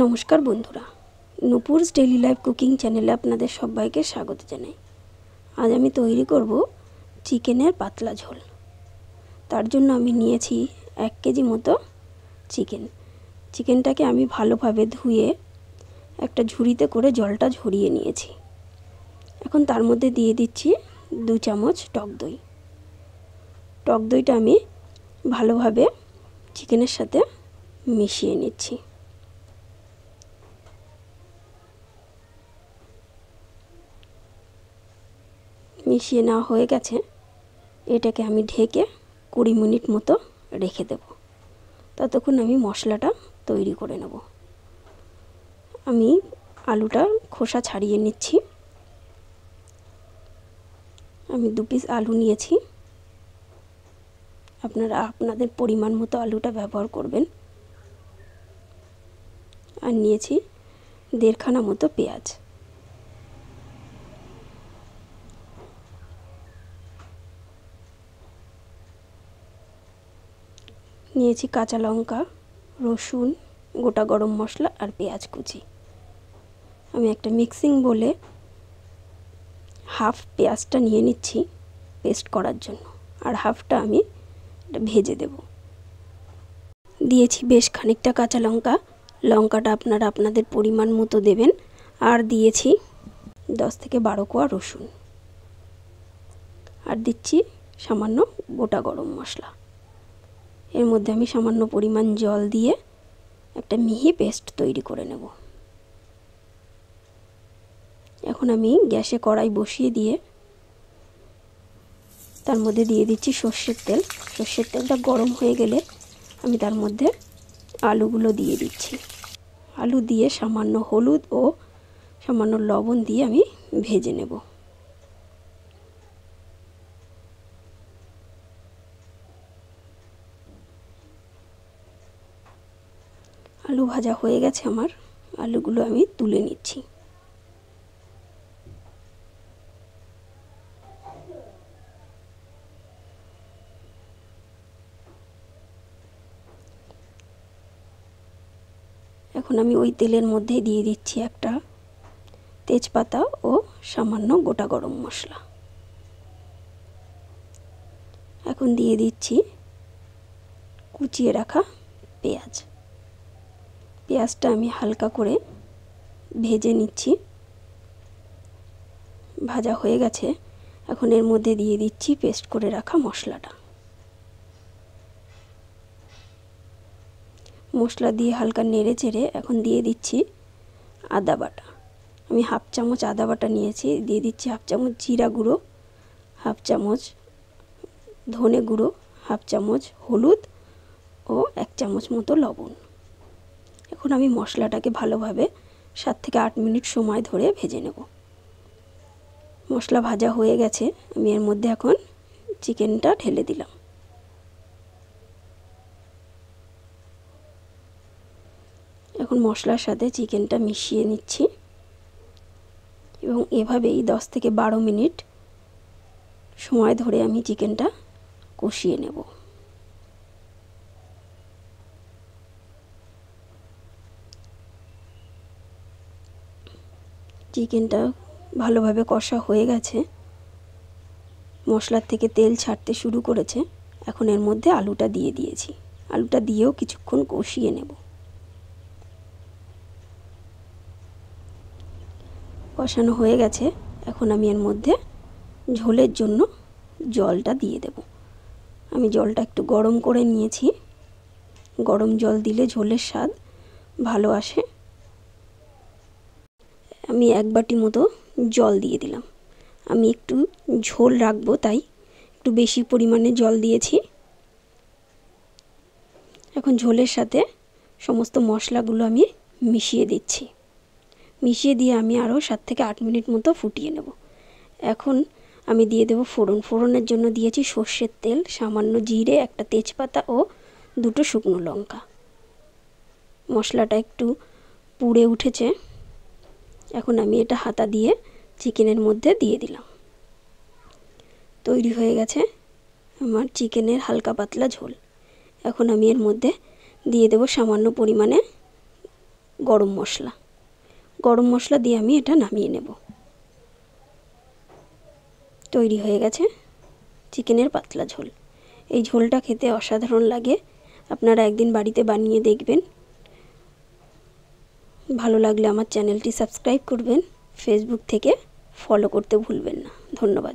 নমস্কার বন্ধুরা, Nupur's daily life cooking চ্যানেলে আপনাদের সবাইকে স্বাগত জানাই। আজ আমি তৈরি করব চিকেনের পাতলা ঝোল। তার জন্য আমি নিয়েছি 1 কেজি মতো চিকেনটাকে আমি ভালোভাবে ধুয়ে একটা ঝুড়িতে করে জলটা ঝরিয়ে নিয়েছি। এখন তার মধ্যে দিয়ে দিচ্ছি 2 চামচ টক দই। টক দইটা আমি ভালোভাবে চিকেনের সাথে মিশিয়ে নিচ্ছি। মিশিয়ে নেওয়া হয়ে গেছে। এটাকে আমি ঢেকে 20 মিনিট মতো রেখে দেব। ততক্ষণ আমি মশলাটা তৈরি করে নেব। আমি আলুটা খোসা ছাড়িয়ে নিচ্ছি। আমি 2 পিস আলু নিয়েছি। আপনারা আপনাদের পরিমাণ মতো আলুটা ব্যবহার করবেন। আর নিয়েছি 1.5 খানা মতো পেঁয়াজ। নিয়েছি কাঁচা লঙ্কা, রসুন, গোটা গরম মশলা আর পেঁয়াজ কুচি। আমি একটা মিক্সিং বলে হাফ পেঁয়াজটা নিয়ে নিচ্ছি পেস্ট করার জন্য, আর হাফটা আমি ভেজে দেব। দিয়েছি বেশ খানিকটা কাঁচা লঙ্কা, লঙ্কাটা আপনারা আপনাদের পরিমাণ মতো দেবেন। আর দিয়েছি 10 থেকে 12 কোয়া রসুন, আর দিচ্ছি সামান্য গোটা গরম মশলা। এর মধ্যে আমি সামান্য পরিমাণ জল দিয়ে একটা মিহি পেস্ট তৈরি করে নেব। এখন আমি গ্যাসে কড়াই বসিয়ে দিয়ে তার মধ্যে দিয়ে দিচ্ছি সর্ষের তেল। সর্ষের তেলটা গরম হয়ে গেলে আমি তার মধ্যে আলুগুলো দিয়ে দিচ্ছি। আলু দিয়ে সামান্য হলুদ ও সামান্য লবণ দিয়ে আমি ভেজে নেব। আলু ভাজা হয়ে গেছে আমার। আলুগুলো আমি তুলে নিচ্ছি। এখন আমি ওই তেলের মধ্যে দিয়ে দিচ্ছি একটা তেজপাতা ও সামান্য গোটা গরম মশলা। এখন দিয়ে দিচ্ছি কুচিয়ে রাখা পেঁয়াজ। পেঁয়াজটা আমি হালকা করে ভেজে নিচ্ছি। ভাজা হয়ে গেছে। এখন এর মধ্যে দিয়ে দিচ্ছি পেস্ট করে রাখা মশলাটা। মশলা দিয়ে হালকা নেড়ে চেড়ে এখন দিয়ে দিচ্ছি আদা বাটা। আমি হাফ চামচ আদা বাটা নিয়েছি। দিয়ে দিচ্ছি হাফ চামচ জিরা গুঁড়ো, হাফ চামচ ধনে গুঁড়ো, হাফ চামচ হলুদ ও 1 চামচ মতো লবণ। এখন আমি মশলাটাকে ভালোভাবে 7 থেকে 8 মিনিট সময় ধরে ভেজে নেব। মশলা ভাজা হয়ে গেছে। আমি এর মধ্যে এখন চিকেনটা ঢেলে দিলাম। এখন মশলার সাথে চিকেনটা মিশিয়ে নিচ্ছি এবং এভাবেই 10 থেকে 12 মিনিট সময় ধরে আমি চিকেনটা কষিয়ে নেব। চিকেনটা ভালোভাবে কষা হয়ে গেছে। মশলার থেকে তেল ছাড়তে শুরু করেছে। এখন এর মধ্যে আলুটা দিয়ে দিয়েছি। আলুটা দিয়েও কিছুক্ষণ কষিয়ে নেব। কষানো হয়ে গেছে। এখন আমি এর মধ্যে ঝোলের জন্য জলটা দিয়ে দেব। আমি জলটা একটু গরম করে নিয়েছি। গরম জল দিলে ঝোলের স্বাদ ভালো আসে। আমি 1 বাটি মতো জল দিয়ে দিলাম। আমি একটু ঝোল রাখবো, তাই একটু বেশি পরিমাণে জল দিয়েছি। এখন ঝোলের সাথে সমস্ত মশলাগুলো আমি মিশিয়ে দিচ্ছি। মিশিয়ে দিয়ে আমি আরও 7 থেকে 8 মিনিট মতো ফুটিয়ে নেব। এখন আমি দিয়ে দেব ফোড়ন। ফোড়নের জন্য দিয়েছি সর্ষের তেল, সামান্য জিরে, একটা তেজপাতা ও 2টো শুকনো লঙ্কা। মশলাটা একটু পুড়ে উঠেছে। এখন আমি এটা হাতা দিয়ে চিকেনের মধ্যে দিয়ে দিলাম। তৈরি হয়ে গেছে আমার চিকেনের হালকা পাতলা ঝোল। এখন আমি এর মধ্যে দিয়ে দেব সামান্য পরিমাণে গরম মশলা দিয়ে আমি এটা নামিয়ে নেব। তৈরি হয়ে গেছে চিকেনের পাতলা ঝোল। এই ঝোলটা খেতে অসাধারণ লাগে, আপনারা একদিন বাড়িতে বানিয়ে দেখবেন। ভালো লাগলে আমার চ্যানেলটি সাবস্ক্রাইব করবেন, ফেসবুক থেকে ফলো করতে ভুলবেন না। ধন্যবাদ।